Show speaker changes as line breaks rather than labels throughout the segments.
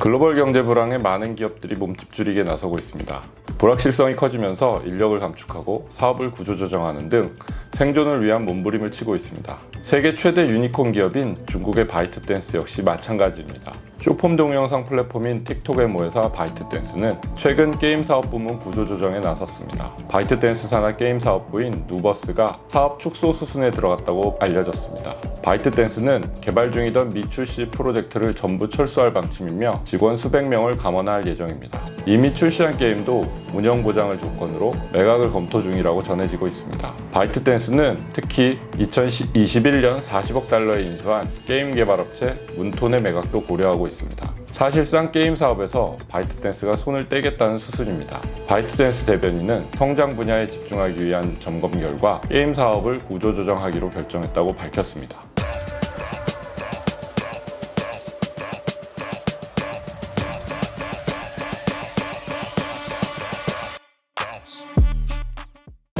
글로벌 경제 불황에 많은 기업들이 몸집 줄이기에 나서고 있습니다. 불확실성이 커지면서 인력을 감축하고 사업을 구조조정하는 등 생존을 위한 몸부림을 치고 있습니다. 세계 최대 유니콘 기업인 중국의 바이트댄스 역시 마찬가지입니다. 쇼폼 동영상 플랫폼인 틱톡의 모회사 바이트댄스는 최근 게임 사업 부문 구조조정에 나섰습니다. 바이트댄스 산하 게임 사업부인 누버스가 사업 축소 수순에 들어갔다고 알려졌습니다. 바이트댄스는 개발 중이던 미출시 프로젝트를 전부 철수할 방침이며 직원 수백 명을 감원할 예정입니다. 이미 출시한 게임도 운영 보장을 조건으로 매각을 검토 중이라고 전해지고 있습니다. 바이트댄스는 특히 2021년 40억 달러에 인수한 게임 개발업체 문톤의 매각도 고려하고 있습니다. 사실상 게임 사업에서 바이트댄스가 손을 떼겠다는 수순입니다. 바이트댄스 대변인은 성장 분야에 집중하기 위한 점검 결과 게임 사업을 구조조정하기로 결정했다고 밝혔습니다.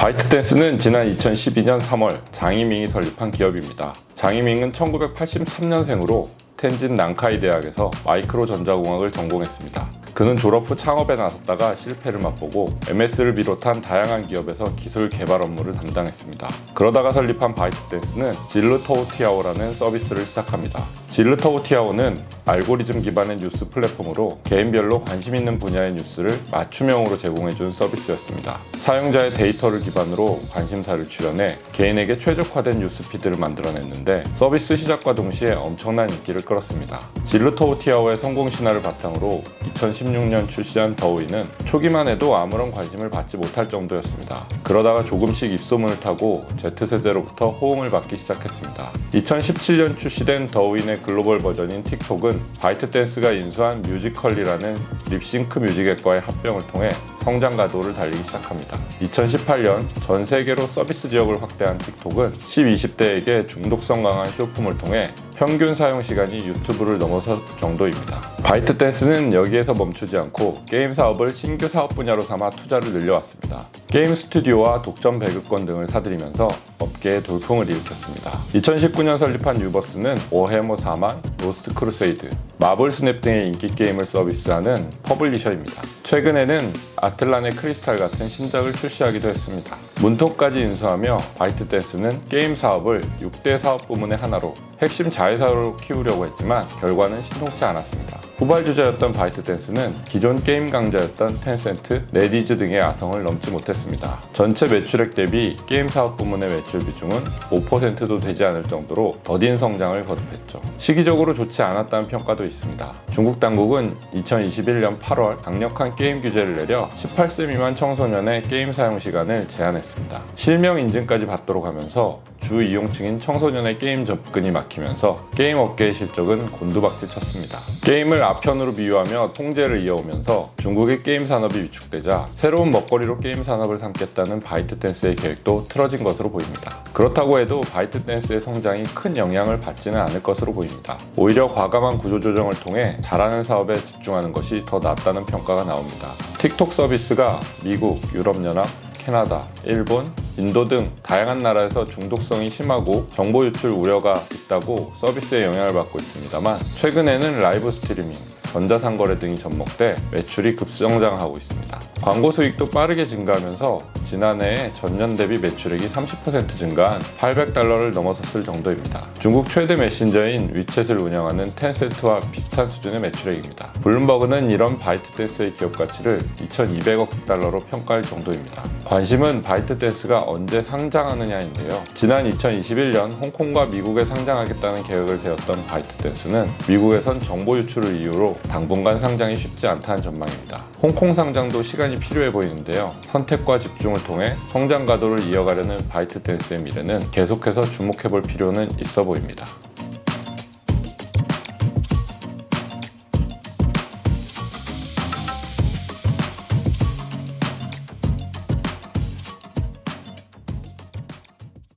바이트댄스는 지난 2012년 3월 장이밍이 설립한 기업입니다. 장이밍은 1983년생으로 텐진 난카이 대학에서 마이크로 전자공학을 전공했습니다. 그는 졸업 후 창업에 나섰다가 실패를 맛보고 MS를 비롯한 다양한 기업에서 기술 개발 업무를 담당했습니다. 그러다가 설립한 바이트댄스는 질르토우티아오라는 서비스를 시작합니다. 질르토우티아오는 알고리즘 기반의 뉴스 플랫폼으로 개인별로 관심 있는 분야의 뉴스를 맞춤형으로 제공해준 서비스였습니다. 사용자의 데이터를 기반으로 관심사를 추려내 개인에게 최적화된 뉴스피드를 만들어냈는데 서비스 시작과 동시에 엄청난 인기를 끌었습니다. 질르토우티아오의 성공 신화를 바탕으로 2016년 출시한 더우이는 초기만 해도 아무런 관심을 받지 못할 정도였습니다. 그러다가 조금씩 입소문을 타고 Z세대로부터 호응을 받기 시작했습니다. 2017년 출시된 더우인의 글로벌 버전인 틱톡은 바이트댄스가 인수한 뮤지컬리라는 립싱크 뮤직앱과의 합병을 통해 성장 가도를 달리기 시작합니다. 2018년 전 세계로 서비스 지역을 확대한 틱톡은 10-20대에게 중독성 강한 쇼폼을 통해 평균 사용 시간이 유튜브를 넘어설 정도입니다. 바이트댄스는 여기에서 멈추지 않고 게임 사업을 신규 사업 분야로 삼아 투자를 늘려왔습니다. 게임 스튜디오와 독점 배급권 등을 사들이면서 업계에 돌풍을 일으켰습니다. 2019년 설립한 뉴버스는 워해머 4만, 로스트 크루세이드, 마블 스냅 등의 인기 게임을 서비스하는 퍼블리셔입니다. 최근에는 아틀란의 크리스탈 같은 신작을 출시하기도 했습니다. 문톡까지 인수하며 바이트댄스는 게임 사업을 6대 사업 부문의 하나로 핵심 자회사로 키우려고 했지만 결과는 신통치 않았습니다. 후발주자였던 바이트댄스는 기존 게임 강자였던 텐센트, 네디즈 등의 아성을 넘지 못했습니다. 전체 매출액 대비 게임 사업 부문의 매출 비중은 5%도 되지 않을 정도로 더딘 성장을 거듭했죠. 시기적으로 좋지 않았다는 평가도 있습니다. 중국 당국은 2021년 8월 강력한 게임 규제를 내려 18세 미만 청소년의 게임 사용 시간을 제한했습니다. 실명 인증까지 받도록 하면서 주 이용층인 청소년의 게임 접근이 막히면서 게임 업계의 실적은 곤두박질 쳤습니다. 게임을 아편으로 비유하며 통제를 이어오면서 중국의 게임 산업이 위축되자 새로운 먹거리로 게임 산업을 삼겠다는 바이트댄스의 계획도 틀어진 것으로 보입니다. 그렇다고 해도 바이트댄스의 성장이 큰 영향을 받지는 않을 것으로 보입니다. 오히려 과감한 구조조정을 통해 잘하는 사업에 집중하는 것이 더 낫다는 평가가 나옵니다. 틱톡 서비스가 미국, 유럽연합, 캐나다, 일본, 인도 등 다양한 나라에서 중독성이 심하고 정보 유출 우려가 있다고 서비스에 영향을 받고 있습니다만 최근에는 라이브 스트리밍, 전자상거래 등이 접목돼 매출이 급성장하고 있습니다. 광고 수익도 빠르게 증가하면서 지난해에 전년 대비 매출액이 30% 증가한 800달러를 넘어섰을 정도입니다. 중국 최대 메신저인 위챗을 운영하는 텐센트와 비슷한 수준의 매출액입니다. 블룸버그는 이런 바이트댄스의 기업 가치를 2200억 달러로 평가할 정도입니다. 관심은 바이트댄스가 언제 상장하느냐인데요. 지난 2021년 홍콩과 미국에 상장하겠다는 계획을 세웠던 바이트댄스는 미국에선 정보 유출을 이유로 당분간 상장이 쉽지 않다는 전망입니다. 홍콩 상장도 시간이 필요해 보이는데요. 선택과 집중을 통해 성장 가도를 이어가려는 바이트댄스의 미래는 계속해서 주목해볼 필요는 있어 보입니다.